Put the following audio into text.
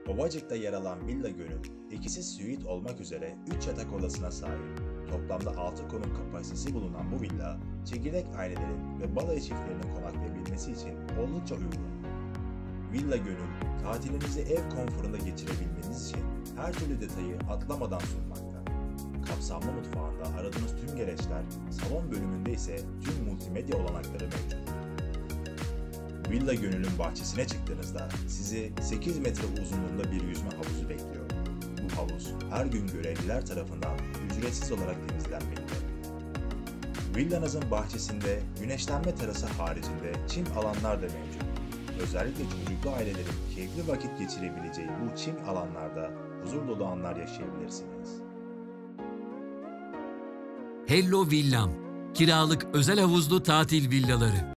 Ovacık'ta yer alan Villa Gönül, ikisi suite olmak üzere 3 yatak odasına sahip. Toplamda 6 konum kapasitesi bulunan bu villa, çekirdek ailelerin ve balayı çiftlerinin konaklayabilmesi için oldukça uygun. Villa Gönül, tatilinizi ev konforunda geçirebilmeniz için her türlü detayı atlamadan sunmakta. Kapsamlı mutfağında aradığınız tüm gereçler, salon bölümünde ise tüm multimedya olanakları mevcut. Villa Gönül'ün bahçesine çıktığınızda sizi 8 metre uzunluğunda bir yüzme havuzu bekliyor. Bu havuz her gün görevliler tarafından ücretsiz olarak temizlenmekte. Villanızın bahçesinde güneşlenme terası haricinde çim alanlar da mevcut. Özellikle çocuklu ailelerin keyifli vakit geçirebileceği bu çim alanlarda huzur dolu anlar yaşayabilirsiniz. Hello Villam, kiralık özel havuzlu tatil villaları.